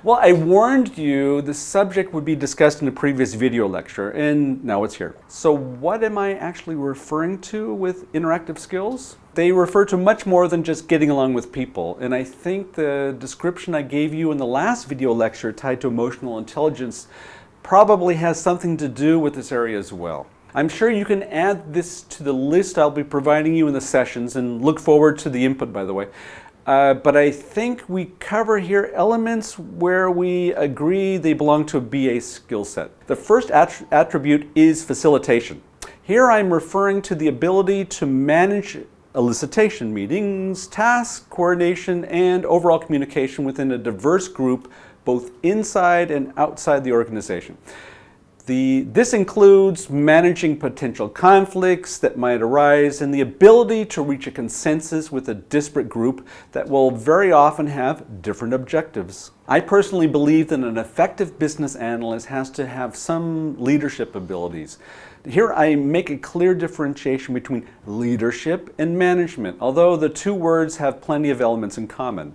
Well, I warned you the subject would be discussed in a previous video lecture, and now it's here. So what am I actually referring to with interactive skills? They refer to much more than just getting along with people, and I think the description I gave you in the last video lecture tied to emotional intelligence probably has something to do with this area as well. I'm sure you can add this to the list I'll be providing you in the sessions, and look forward to the input, by the way. But I think we cover here elements where we agree they belong to a BA skill set. The first attribute is facilitation. Here I'm referring to the ability to manage elicitation, meetings, tasks, coordination, and overall communication within a diverse group, both inside and outside the organization. This includes managing potential conflicts that might arise and the ability to reach a consensus with a disparate group that will very often have different objectives. I personally believe that an effective business analyst has to have some leadership abilities. Here I make a clear differentiation between leadership and management, although the two words have plenty of elements in common.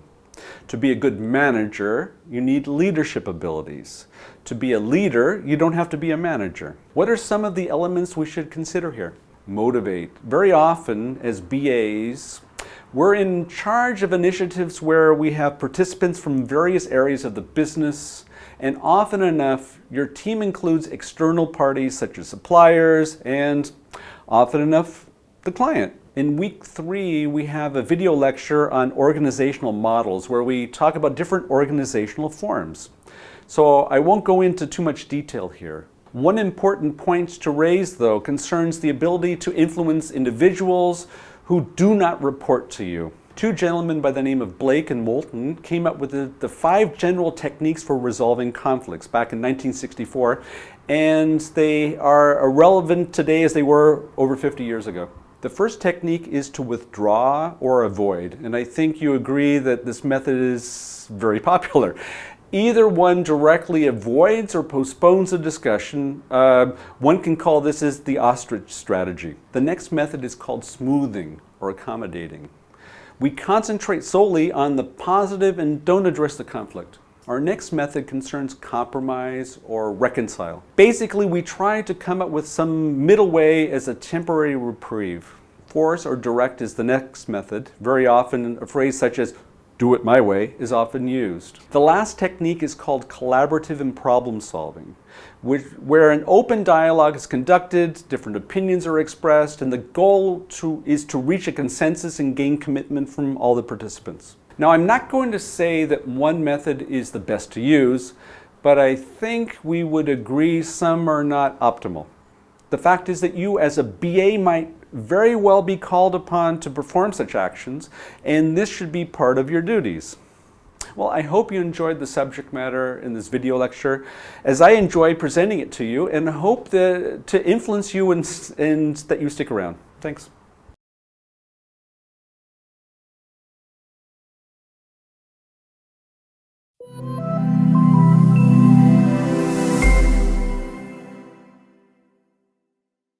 To be a good manager, you need leadership abilities. To be a leader, you don't have to be a manager. What are some of the elements we should consider here? Motivate. Very often, as BAs, we're in charge of initiatives where we have participants from various areas of the business, and often enough, your team includes external parties such as suppliers, and often enough, the client. In week 3, we have a video lecture on organizational models where we talk about different organizational forms. So I won't go into too much detail here. One important point to raise, though, concerns the ability to influence individuals who do not report to you. Two gentlemen by the name of Blake and Moulton came up with the 5 general techniques for resolving conflicts back in 1964, and they are irrelevant today as they were over 50 years ago. The first technique is to withdraw or avoid, and I think you agree that this method is very popular. Either one directly avoids or postpones a discussion. One can call this as the ostrich strategy. The next method is called smoothing or accommodating. We concentrate solely on the positive and don't address the conflict. Our next method concerns compromise or reconcile. Basically, we try to come up with some middle way as a temporary reprieve. Force or direct is the next method. Very often, a phrase such as, "do it my way," is often used. The last technique is called collaborative and problem solving, where an open dialogue is conducted, different opinions are expressed, and the goal is to reach a consensus and gain commitment from all the participants. Now, I'm not going to say that one method is the best to use, but I think we would agree some are not optimal. The fact is that you as a BA might very well be called upon to perform such actions, and this should be part of your duties. Well, I hope you enjoyed the subject matter in this video lecture, as I enjoyed presenting it to you, and hope to influence you and that you stick around. Thanks.